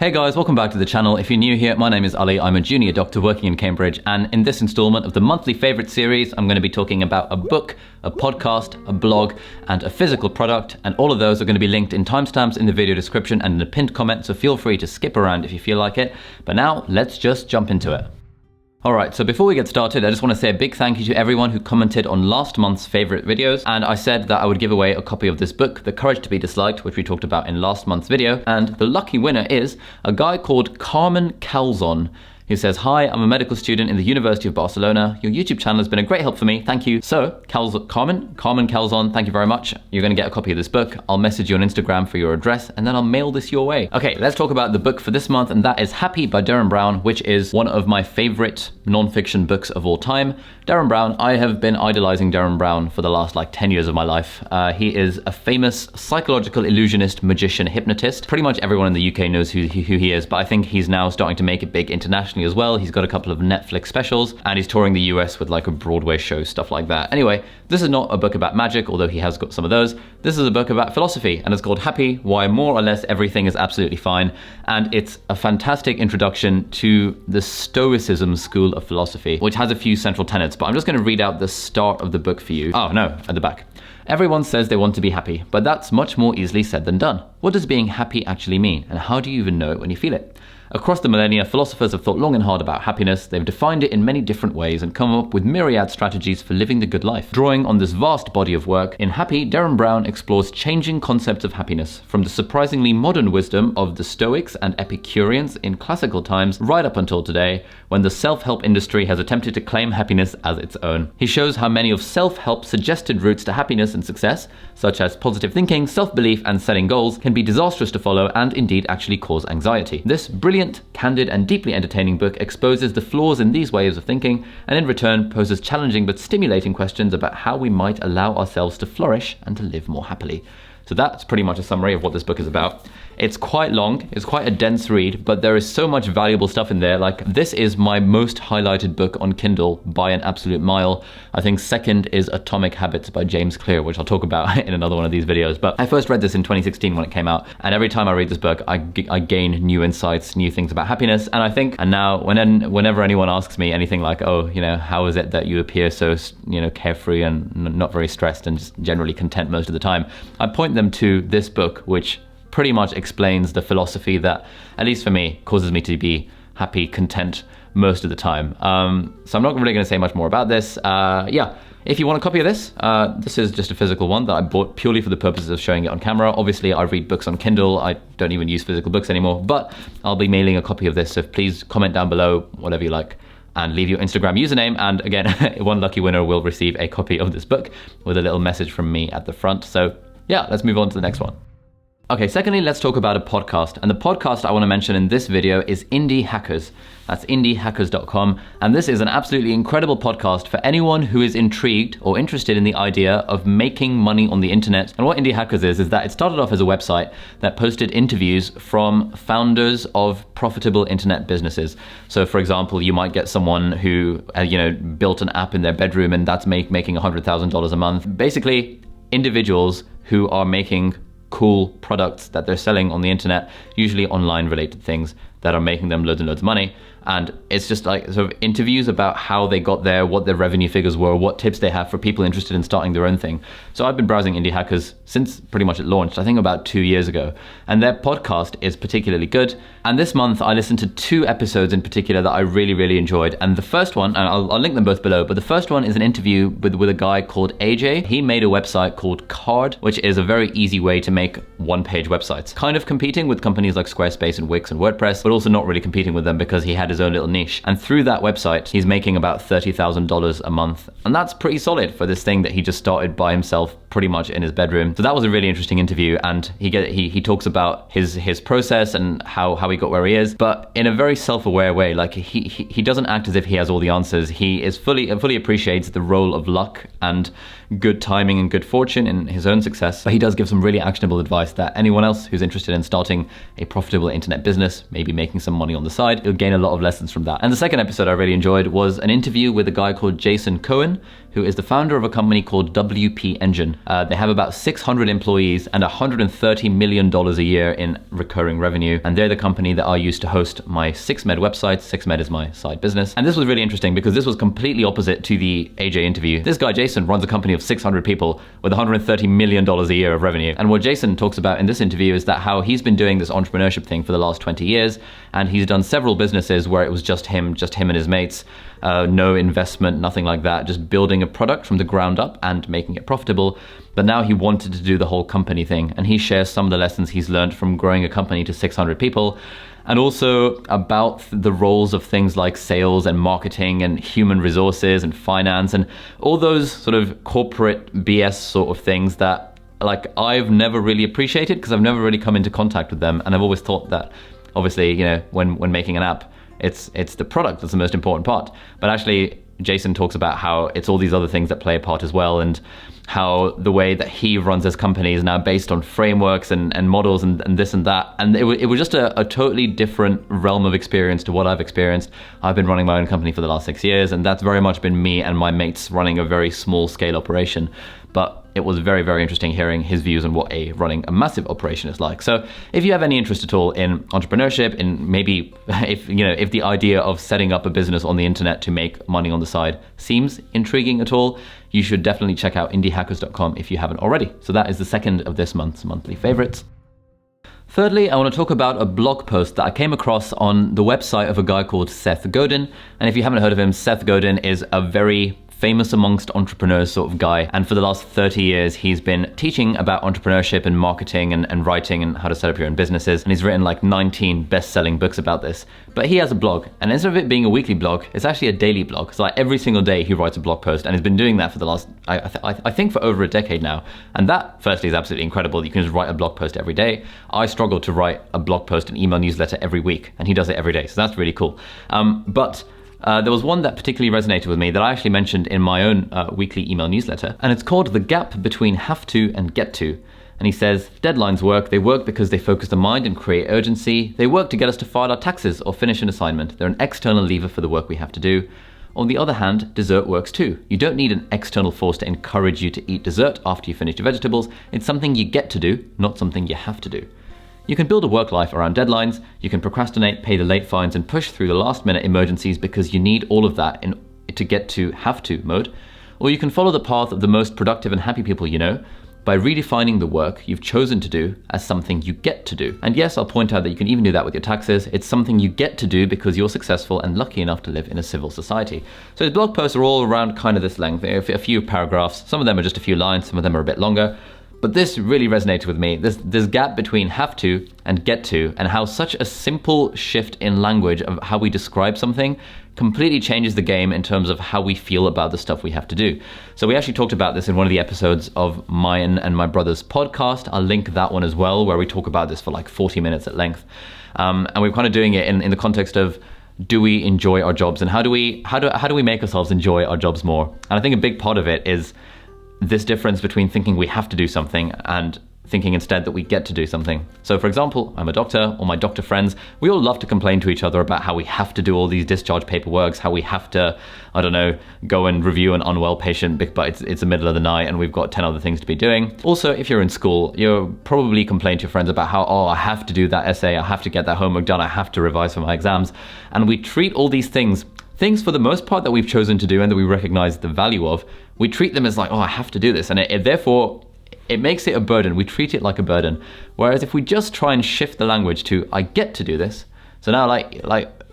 Hey guys, welcome back to the channel. If you're new here, my name is Ali. I'm a junior doctor working in Cambridge, and in this installment of the monthly favorite series, I'm going to be talking about a book, a podcast, a blog, and a physical product, and all of those are going to be linked in timestamps in the video description and in the pinned comment, so feel free to skip around if you feel like it. But now, let's just jump into it. Alright, so before we get started, I just want to say a big thank you to everyone who commented on last month's favorite videos, and I said that I would give away a copy of this book, The Courage to be Disliked, which we talked about in last month's video, and the lucky winner is a guy called Carmen Calzon. He says, "Hi, I'm a medical student in the University of Barcelona. Your YouTube channel has been a great help for me. Thank you." So, Carmen Calzon, thank you very much. You're going to get a copy of this book. I'll message you on Instagram for your address, and then I'll mail this your way. Okay, let's talk about the book for this month, and that is Happy by Derren Brown, which is one of my favorite non-fiction books of all time. Derren Brown, I have been idolizing Derren Brown for the last 10 years of my life. He is a famous psychological illusionist, magician, hypnotist. Pretty much everyone in the UK knows who he is, but I think he's now starting to make it big internationally as well. He's got a couple of Netflix specials, and he's touring the US with a Broadway show, stuff like that. Anyway, this is not a book about magic, although he has got some of those. This is a book about philosophy, and it's called Happy, Why More or Less Everything is Absolutely Fine, and it's a fantastic introduction to the Stoicism school of philosophy, which has a few central tenets, but I'm just going to read out the start of the book for you. Oh no, at the back. Everyone says they want to be happy, but that's much more easily said than done. What does being happy actually mean, and how do you even know it when you feel it? Across the millennia, philosophers have thought long and hard about happiness. They've defined it in many different ways and come up with myriad strategies for living the good life. Drawing on this vast body of work, in Happy, Derren Brown explores changing concepts of happiness, from the surprisingly modern wisdom of the Stoics and Epicureans in classical times, right up until today, when the self-help industry has attempted to claim happiness as its own. He shows how many of self-help suggested routes to happiness and success, such as positive thinking, self-belief, and setting goals, can be disastrous to follow and indeed actually cause anxiety. This brilliant, candid, and deeply entertaining book exposes the flaws in these ways of thinking, and in return poses challenging but stimulating questions about how we might allow ourselves to flourish and to live more happily. So that's pretty much a summary of what this book is about. It's quite long, it's quite a dense read, but there is so much valuable stuff in there. This is my most highlighted book on Kindle by an absolute mile. I think second is Atomic Habits by James Clear, which I'll talk about in another one of these videos. But I first read this in 2016 when it came out, and every time I read this book, I gain new insights, new things about happiness. And now whenever anyone asks me anything like, oh, how is it that you appear so, carefree and not very stressed and just generally content most of the time, I point them to this book, which pretty much explains the philosophy that, at least for me, causes me to be happy, content most of the time. So I'm not really going to say much more about this. If you want a copy of this, this is just a physical one that I bought purely for the purposes of showing it on camera. Obviously, I read books on Kindle. I don't even use physical books anymore, but I'll be mailing a copy of this, so please comment down below, whatever you like, and leave your Instagram username, and again, one lucky winner will receive a copy of this book with a little message from me at the front. So yeah, let's move on to the next one. Okay, secondly, let's talk about a podcast. And the podcast I want to mention in this video is IndieHackers. That's IndieHackers.com. And this is an absolutely incredible podcast for anyone who is intrigued or interested in the idea of making money on the internet. And what IndieHackers is that it started off as a website that posted interviews from founders of profitable internet businesses. So for example, you might get someone who, built an app in their bedroom and that's making $100,000 a month. Basically, individuals who are making cool products that they're selling on the internet, usually online related things that are making them loads and loads of money. And it's just sort of interviews about how they got there, what their revenue figures were, what tips they have for people interested in starting their own thing. So I've been browsing IndieHackers since pretty much it launched, I think about 2 years ago. And their podcast is particularly good. And this month I listened to 2 episodes in particular that I really, really enjoyed. And the first one, and I'll link them both below, but the first one is an interview with a guy called AJ. He made a website called Card, which is a very easy way to make one-page websites. Kind of competing with companies like Squarespace and Wix and WordPress, but also not really competing with them because he had his own little niche. And through that website, he's making about $30,000 a month. And that's pretty solid for this thing that he just started by himself pretty much in his bedroom. So that was a really interesting interview, and he talks about his process and how he got where he is, but in a very self-aware way. He doesn't act as if he has all the answers. He is fully appreciates the role of luck and good timing and good fortune in his own success. But he does give some really actionable advice that anyone else who's interested in starting a profitable internet business, maybe making some money on the side, you'll gain a lot of lessons from that. And the second episode I really enjoyed was an interview with a guy called Jason Cohen, who is the founder of a company called WP Engine. They have about 600 employees and $130 million a year in recurring revenue. And they're the company that I use to host my 6med website. 6med is my side business. And this was really interesting because this was completely opposite to the AJ interview. This guy, Jason, runs a company of 600 people with $130 million a year of revenue. And what Jason talks about in this interview is that how he's been doing this entrepreneurship thing for the last 20 years. And he's done several businesses where it was just him and his mates. No investment, nothing like that, just building a product from the ground up and making it profitable. But now he wanted to do the whole company thing, and he shares some of the lessons he's learned from growing a company to 600 people, and also about the roles of things like sales and marketing and human resources and finance and all those sort of corporate BS sort of things that like I've never really appreciated because I've never really come into contact with them, and I've always thought that obviously, you know, when making an app, it's the product that's the most important part. But actually, Jason talks about how it's all these other things that play a part as well, and how the way that he runs his company is now based on frameworks and models and this and that. And it was just a totally different realm of experience to what I've experienced. I've been running my own company for the last 6 years, and that's very much been me and my mates running a very small scale operation. But it was very, very interesting hearing his views on what running a massive operation is like. So if you have any interest at all in entrepreneurship, in maybe if the idea of setting up a business on the internet to make money on the side seems intriguing at all, you should definitely check out IndieHackers.com if you haven't already. So that is the second of this month's monthly favorites. Thirdly, I want to talk about a blog post that I came across on the website of a guy called Seth Godin. And if you haven't heard of him, Seth Godin is a very famous amongst entrepreneurs sort of guy. And for the last 30 years, he's been teaching about entrepreneurship and marketing and writing and how to set up your own businesses. And he's written like 19 best-selling books about this. But he has a blog, and instead of it being a weekly blog, it's actually a daily blog. So like every single day he writes a blog post, and he's been doing that for the last, I think for over a decade now. And that, firstly, is absolutely incredible. You can just write a blog post every day. I struggle to write a blog post and email newsletter every week, and he does it every day. So that's really cool. There was one that particularly resonated with me that I actually mentioned in my own weekly email newsletter, and it's called The Gap Between Have To and Get To. And he says, deadlines work. They work because they focus the mind and create urgency. They work to get us to file our taxes or finish an assignment. They're an external lever for the work we have to do. On the other hand, dessert works too. You don't need an external force to encourage you to eat dessert after you finish your vegetables. It's something you get to do, not something you have to do. You can build a work life around deadlines, you can procrastinate, pay the late fines, and push through the last minute emergencies because you need all of that to get to have to mode. Or you can follow the path of the most productive and happy people you know by redefining the work you've chosen to do as something you get to do. And yes, I'll point out that you can even do that with your taxes. It's something you get to do because you're successful and lucky enough to live in a civil society. So his blog posts are all around kind of this length, a few paragraphs. Some of them are just a few lines, some of them are a bit longer. But this really resonated with me, this gap between have to and get to, and how such a simple shift in language of how we describe something completely changes the game in terms of how we feel about the stuff we have to do. So we actually talked about this in one of the episodes of mine and my brother's podcast. I'll link that one as well, where we talk about this for like 40 minutes at length. And we're kind of doing it in the context of, do we enjoy our jobs, and how do we make ourselves enjoy our jobs more? And I think a big part of it is this difference between thinking we have to do something and thinking instead that we get to do something. So for example, I'm a doctor, or my doctor friends, we all love to complain to each other about how we have to do all these discharge paperworks, how we have to, go and review an unwell patient, but it's the middle of the night and we've got 10 other things to be doing. Also, if you're in school, you'll probably complain to your friends about how, I have to do that essay, I have to get that homework done, I have to revise for my exams. And we treat all these things for the most part that we've chosen to do and that we recognize the value of, we treat them as like, I have to do this. And therefore, it makes it a burden. We treat it like a burden. Whereas if we just try and shift the language to, I get to do this. So now like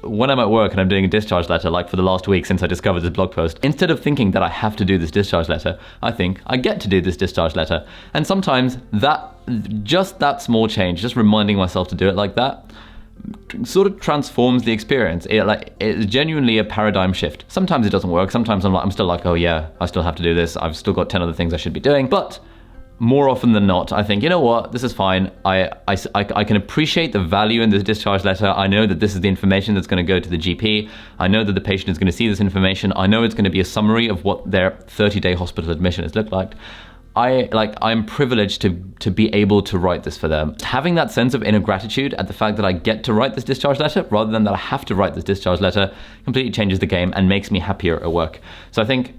when I'm at work and I'm doing a discharge letter, like for the last week since I discovered this blog post, instead of thinking that I have to do this discharge letter, I think I get to do this discharge letter. And sometimes that small change, just reminding myself to do it like that, sort of transforms the experience. It's genuinely a paradigm shift. Sometimes it doesn't work. Sometimes I'm still like, oh yeah, I still have to do this. I've still got 10 other things I should be doing. But more often than not, I think, you know what, this is fine. I can appreciate the value in this discharge letter. I know that this is the information that's going to go to the GP. I know that the patient is going to see this information. I know it's going to be a summary of what their 30-day hospital admission has looked like. I'm privileged to be able to write this for them. Having that sense of inner gratitude at the fact that I get to write this discharge letter rather than that I have to write this discharge letter completely changes the game and makes me happier at work. So I think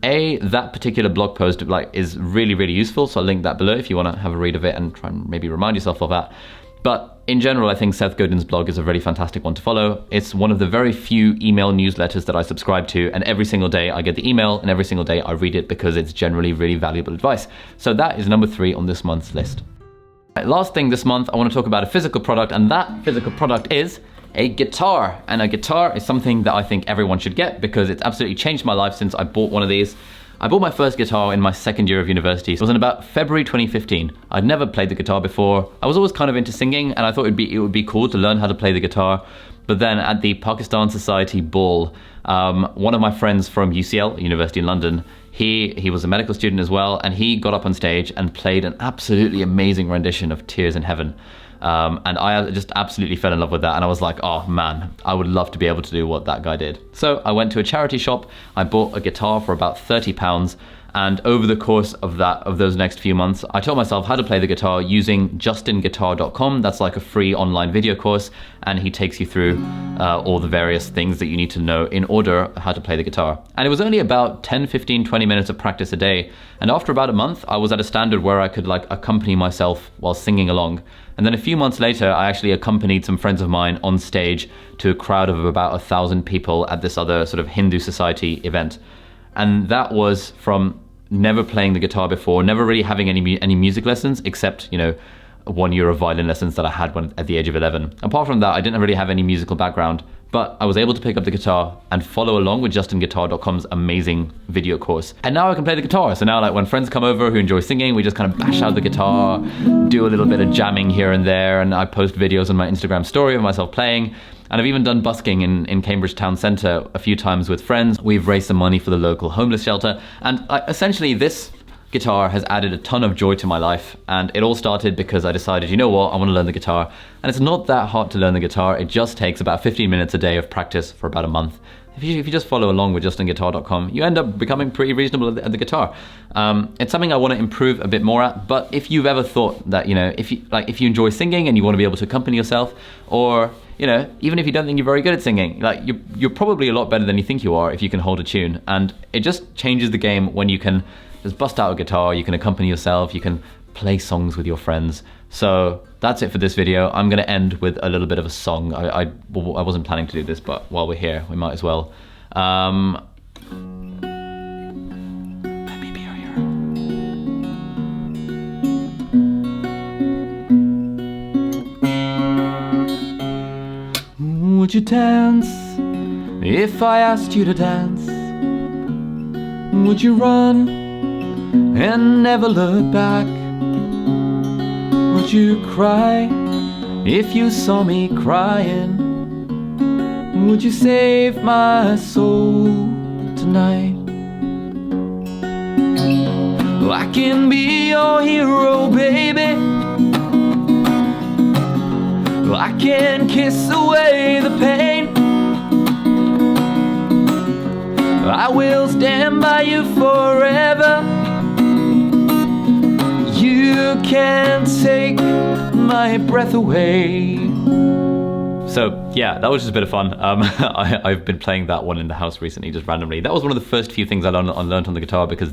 that particular blog post is really, really useful, so I'll link that below if you want to have a read of it and try and maybe remind yourself of that. But in general, I think Seth Godin's blog is a really fantastic one to follow. It's one of the very few email newsletters that I subscribe to, and every single day I get the email, and every single day I read it because it's generally really valuable advice. So that is number 3 on this month's list. Right, last thing this month, I want to talk about a physical product, and that physical product is a guitar. And a guitar is something that I think everyone should get because it's absolutely changed my life since I bought one of these. I bought my first guitar in my second year of university. It was in about February 2015. I'd never played the guitar before. I was always kind of into singing, and I thought it would be cool to learn how to play the guitar. But then at the Pakistan Society ball, one of my friends from UCL, University in London, he was a medical student as well, and he got up on stage and played an absolutely amazing rendition of Tears in Heaven. And I just absolutely fell in love with that, and I was like, oh man, I would love to be able to do what that guy did. So I went to a charity shop, I bought a guitar for about £30, and over the course of those next few months, I taught myself how to play the guitar using justinguitar.com. That's like a free online video course, and he takes you through all the various things that you need to know in order how to play the guitar. And it was only about 10, 15, 20 minutes of practice a day, and after about a month, I was at a standard where I could accompany myself while singing along. And then a few months later, I actually accompanied some friends of mine on stage to a crowd of about 1,000 people at this other sort of Hindu society event. And that was from never playing the guitar before, never really having any music lessons, except, 1 year of violin lessons that I had at the age of 11. Apart from that, I didn't really have any musical background, but I was able to pick up the guitar and follow along with justinguitar.com's amazing video course. And now I can play the guitar. So now when friends come over who enjoy singing, we just kind of bash out the guitar, do a little bit of jamming here and there, and I post videos on my Instagram story of myself playing. And I've even done busking in Cambridge Town Centre a few times with friends. We've raised some money for the local homeless shelter. And essentially this guitar has added a ton of joy to my life, and it all started because I decided, you know what, I want to learn the guitar. And it's not that hard to learn the guitar. It just takes about 15 minutes a day of practice for about a month. If you just follow along with justinguitar.com, you end up becoming pretty reasonable at the guitar. It's something I want to improve a bit more at, but if you've ever thought that, if you enjoy singing and you want to be able to accompany yourself, or even if you don't think you're very good at singing, you're probably a lot better than you think you are if you can hold a tune. And it just changes the game when you can just bust out a guitar, you can accompany yourself, you can play songs with your friends. So that's it for this video. I'm going to end with a little bit of a song. I wasn't planning to do this, but while we're here, we might as well. Let me be your hero. Would you dance if I asked you to dance? Would you run and never look back? Would you cry if you saw me crying? Would you save my soul tonight? I can be your hero, baby. I can kiss away the pain. I will stand by you forever. You can't take my breath away. So yeah, that was just a bit of fun. I've been playing that one in the house recently, just randomly. That was one of the first few things I learned on the guitar, because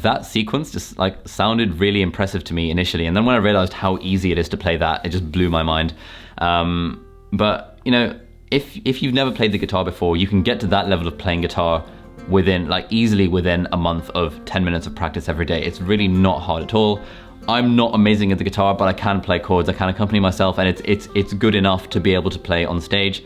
that sequence just sounded really impressive to me initially, and then when I realized how easy it is to play that, it just blew my mind. But if you've never played the guitar before, you can get to that level of playing guitar easily within a month of 10 minutes of practice every day. It's really not hard at all. I'm not amazing at the guitar, but I can play chords, I can accompany myself, and it's good enough to be able to play on stage.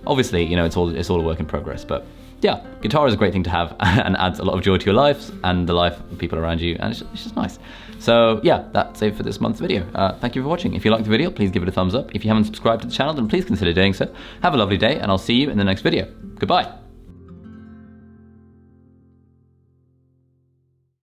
Obviously, it's all a work in progress, but yeah, guitar is a great thing to have and adds a lot of joy to your lives and the life of people around you, and it's just nice. So yeah, that's it for this month's video. Thank you for watching. If you liked the video, please give it a thumbs up. If you haven't subscribed to the channel, then please consider doing so. Have a lovely day, and I'll see you in the next video. Goodbye.